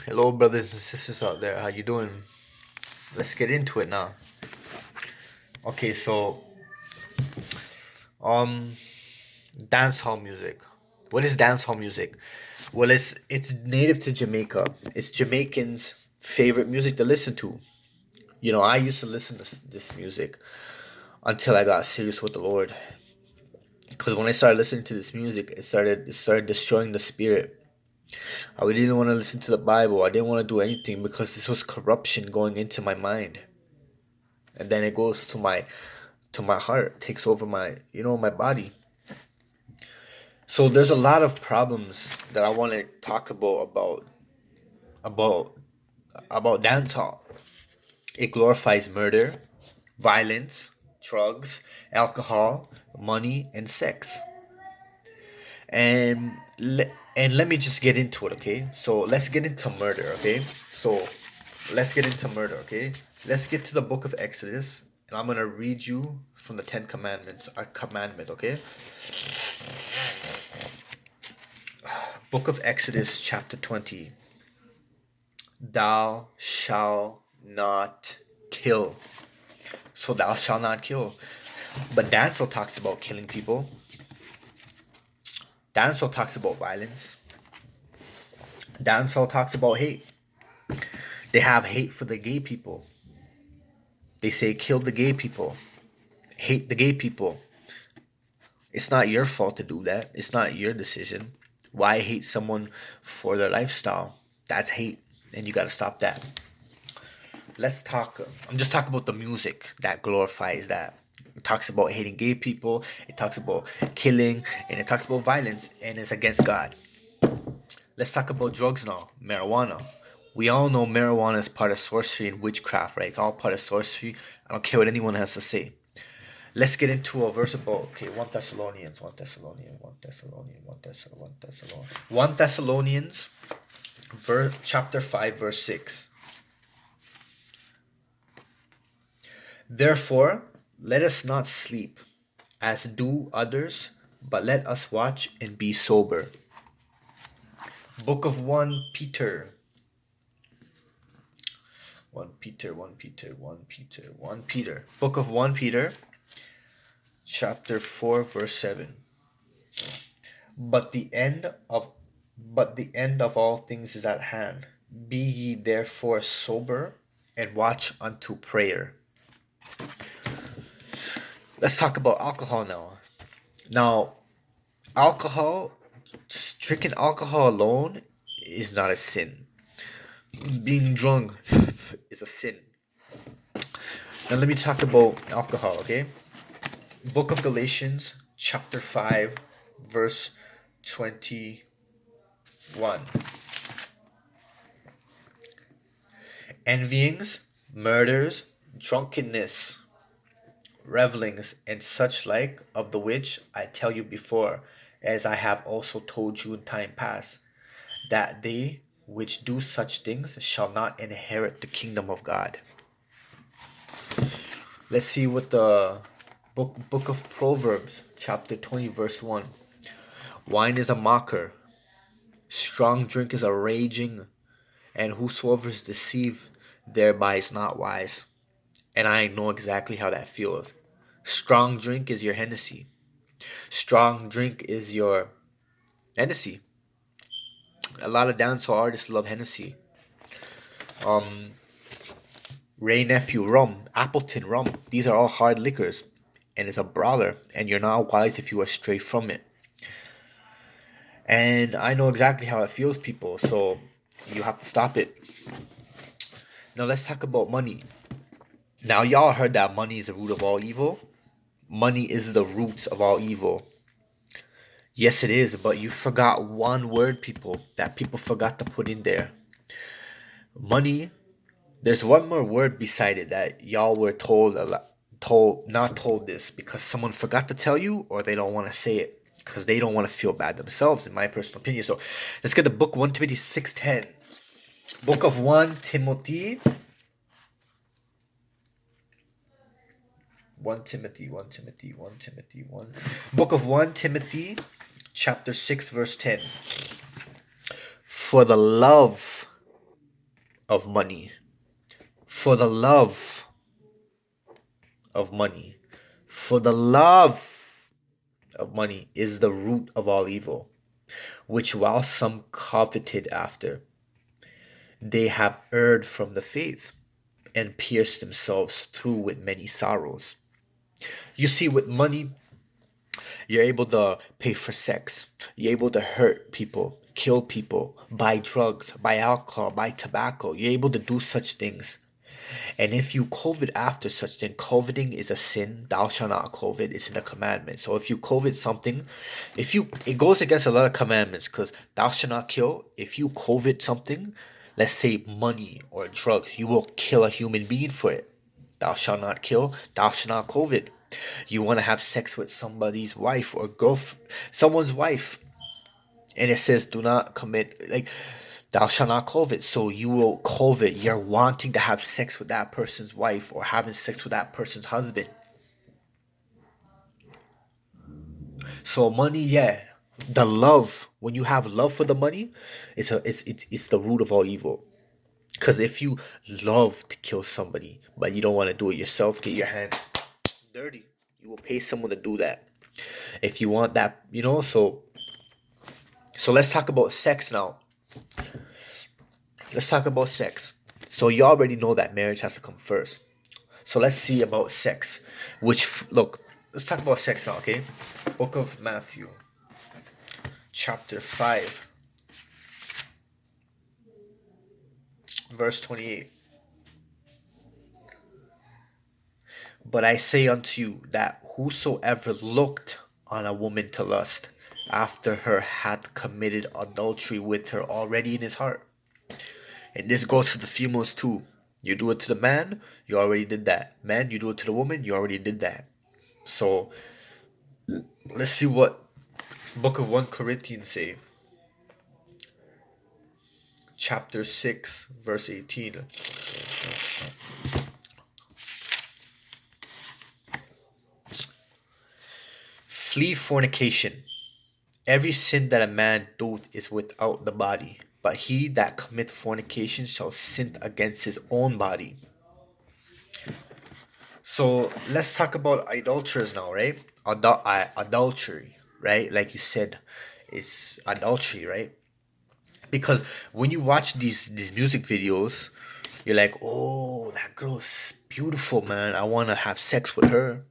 Hello, brothers and sisters out there. How you doing? Let's get into it now. Okay, so um, dancehall music. What is dancehall music? Well, it's native to Jamaica. It's Jamaicans' favorite music to listen to. I used to listen to this music until I got serious with the Lord. Because when I started listening to this music, it started destroying the spirit. I didn't want to listen to the Bible. I didn't want to do anything because this was corruption going into my mind, and then it goes to my heart, takes over my body. So there's a lot of problems that I want to talk about about dancehall. It glorifies murder, violence, drugs, alcohol, money, and sex. And and let me just get into it, okay? So let's get into murder, okay? So let's get into murder, okay? Let's get to the book of Exodus, and I'm gonna read you from the Ten Commandments, a commandment, okay? Book of Exodus, chapter 20. Thou shalt not kill. So thou shalt not kill. But Dancel talks about killing people. Dancel talks about violence. Dancel talks about hate. They have hate for the gay people. They say kill the gay people. Hate the gay people. It's not your fault to do that. It's not your decision. Why hate someone for their lifestyle? That's hate, and you gotta stop that. Let's talk. I'm just talking about the music that glorifies that. It talks about hating gay people. It talks about killing, and it talks about violence, and it's against God. Let's talk about drugs now. Marijuana. We all know marijuana is part of sorcery and witchcraft, right? It's all part of sorcery. I don't care what anyone has to say. Let's get into a verse about 1 Thessalonians, 1 Thessalonians, 1 Thessalonians, 1 Thessalonians, 1 Thessalonians, chapter 5, verse 6. Therefore, let us not sleep, as do others, but let us watch and be sober. Book of 1 Peter. 1 Peter, 1 Peter, 1 Peter, 1 Peter. Book of 1 Peter, chapter 4, verse 7. But the end of all things is at hand. Be ye therefore sober and watch unto prayer. Let's talk about alcohol now. Now, alcohol, drinking alcohol alone is not a sin. Being drunk is a sin. Now let me talk about alcohol, okay? Book of Galatians, chapter 5, verse 21. Envyings, murders, drunkenness, revelings, and such like, of the which I tell you before, as I have also told you in time past, that they which do such things shall not inherit the kingdom of God. Let's see what the book of Proverbs, chapter 20, verse 1. Wine is a mocker, strong drink is a raging, and whosoever is deceived thereby is not wise. And I know exactly how that feels. Strong drink is your Hennessy. Strong drink is your Hennessy. A lot of dancehall artists love Hennessy. Um, Ray Nephew rum, Appleton rum. These are all hard liquors, and it's a brawler. And you're not wise if you are stray from it. And I know exactly how it feels, people. So you have to stop it. Now let's talk about money. Now y'all heard that money is the root of all evil. Money is the root of all evil. Yes, it is, but you forgot one word, people, that people forgot to put in there. Money, there's one more word beside it that y'all were not told this because someone forgot to tell you or they don't want to say it because they don't want to feel bad themselves, in my personal opinion. So let's get the book 1 Timothy 6:10. Book of 1 Timothy. 1 Timothy, 1 Timothy, 1 Timothy, 1. Book of 1 Timothy, chapter 6, verse 10. For the love of money. For the love of money. For the love of money is the root of all evil, which while some coveted after, they have erred from the faith and pierced themselves through with many sorrows. You see, with money, you're able to pay for sex. You're able to hurt people, kill people, buy drugs, buy alcohol, buy tobacco. You're able to do such things. And if you covet after such thing, coveting is a sin. Thou shalt not covet. It's in the commandment. So if you covet something, if you it goes against a lot of commandments because thou shalt not kill. If you covet something, let's say money or drugs, you will kill a human being for it. Thou shalt not kill. Thou shalt not covet. You want to have sex with somebody's wife or someone's wife, and it says do not commit like thou shalt not covet. So you will covet. You're wanting to have sex with that person's wife or having sex with that person's husband. So money, yeah, the love. When you have love for the money, it's the root of all evil. Because if you love to kill somebody but you don't want to do it yourself, get your hands dirty. You will pay someone to do that. If you want that, so let's talk about sex now. Let's talk about sex. So you already know that marriage has to come first. So let's see about sex. Look, let's talk about sex now, okay? Book of Matthew, chapter 5, verse 28. But I say unto you that whosoever looked on a woman to lust after her hath committed adultery with her already in his heart. And this goes to the females too. You do it to the man, you already did that. Man, you do it to the woman, you already did that. So let's see what book of 1 Corinthians say. Chapter 6, verse 18. Flee fornication. Every sin that a man doeth is without the body, but he that committeth fornication shall sin against his own body. So let's talk about idolaters now, right? Adultery, right? Like you said, it's adultery, right? Because when you watch these music videos, you're like, oh, that girl's beautiful, man. I want to have sex with her.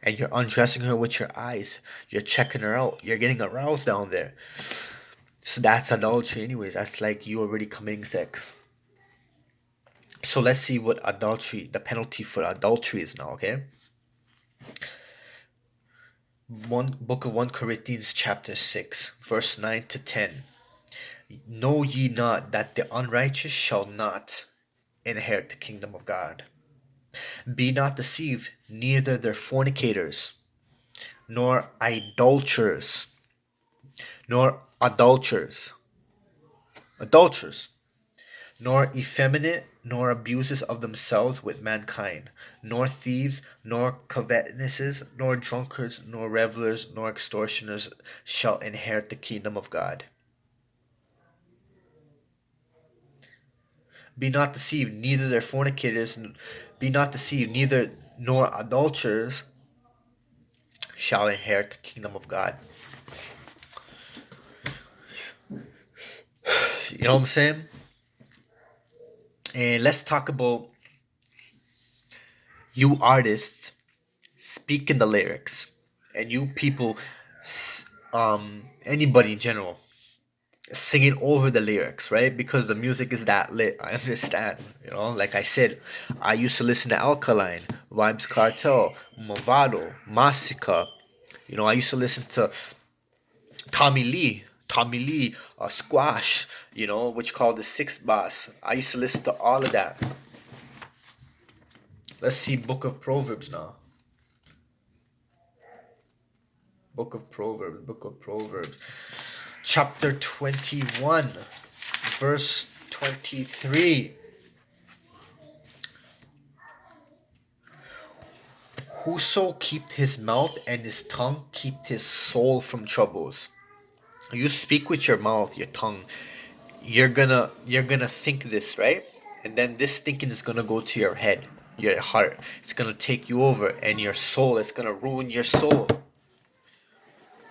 And you're undressing her with your eyes. You're checking her out. You're getting aroused down there. So that's adultery, anyways. That's like you already committing sex. So let's see what adultery, the penalty for adultery is now, okay? Book of 1 Corinthians chapter 6, verse 9 to 10. Know ye not that the unrighteous shall not inherit the kingdom of God? Be not deceived, neither the fornicators, nor idolaters, nor adulterers, nor effeminate, nor abusers of themselves with mankind, nor thieves, nor covetousness, nor drunkards, nor revelers, nor extortioners shall inherit the kingdom of God. Be not deceived, neither their fornicators, be not deceived, neither nor adulterers shall inherit the kingdom of God. You know what I'm saying? And let's talk about you artists speaking the lyrics, and you people, anybody in general, singing over the lyrics, right? Because the music is that lit. I understand. Like I said, I used to listen to Alkaline, Vibes Cartel, Movado, Massacre. I used to listen to Tommy Lee, Squash, which called the Sixth Boss. I used to listen to all of that. Let's see Book of Proverbs now. Book of Proverbs. Chapter 21, verse 23. Whoso keep his mouth and his tongue keep his soul from troubles. You speak with your mouth, your tongue. You're gonna think this, right? And then this thinking is gonna go to your head, your heart. It's gonna take you over, and your soul. It's gonna ruin your soul.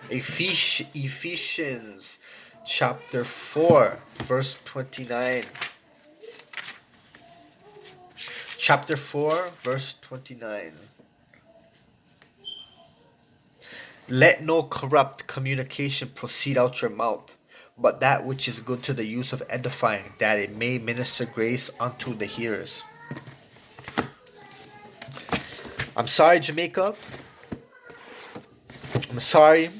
Ephesians chapter 4, verse 29. Chapter 4, verse 29. Let no corrupt communication proceed out your mouth, but that which is good to the use of edifying, that it may minister grace unto the hearers. I'm sorry, Jamaica. I'm sorry,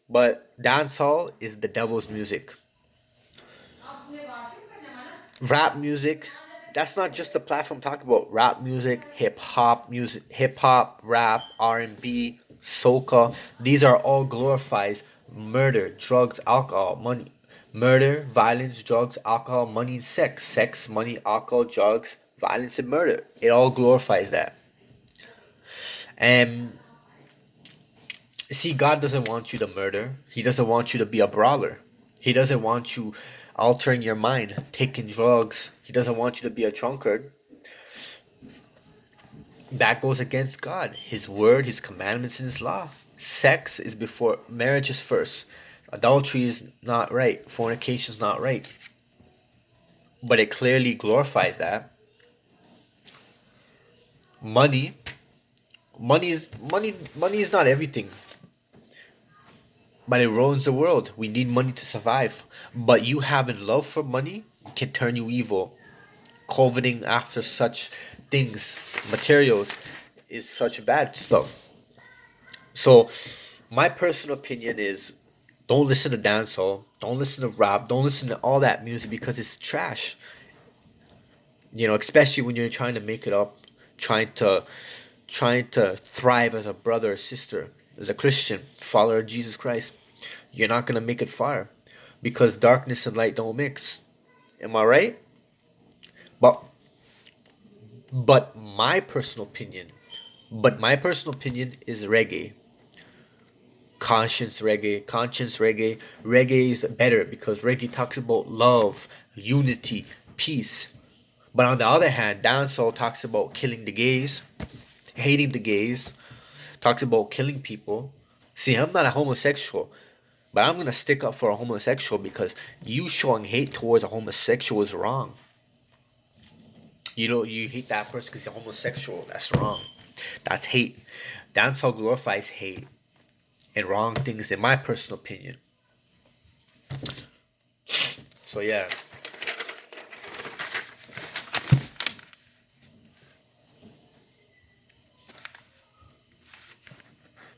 but dancehall is the devil's music. Rap music, that's not just the platform talking about. Rap music, hip hop, rap, R&B, soca, these are all glorifies murder, drugs, alcohol, money. Murder, violence, drugs, alcohol, money, and sex. Sex, money, alcohol, drugs, violence, and murder. It all glorifies that. And see, God doesn't want you to murder. He doesn't want you to be a brawler. He doesn't want you altering your mind, taking drugs. He doesn't want you to be a drunkard. That goes against God, His word, His commandments, and His law. Sex is before marriage is first. Adultery is not right. Fornication is not right. But it clearly glorifies that. Money, money is not everything. But it ruins the world. We need money to survive. But you having love for money can turn you evil. Coveting after such things, materials, is such bad stuff. So, my personal opinion is don't listen to dancehall, don't listen to rap, don't listen to all that music because it's trash. Especially when you're trying to make it up, trying to trying to thrive as a brother or sister, as a Christian, follower of Jesus Christ. You're not gonna make it far because darkness and light don't mix. Am I right? But but my personal opinion, is reggae. Conscience reggae. Reggae is better because reggae talks about love, unity, peace. But on the other hand, dancehall talks about killing the gays, hating the gays, talks about killing people. See, I'm not a homosexual, but I'm gonna stick up for a homosexual because you showing hate towards a homosexual is wrong. You hate that person because he's a homosexual. That's wrong. That's hate. Dancehall glorifies hate and wrong things, in my personal opinion. So yeah.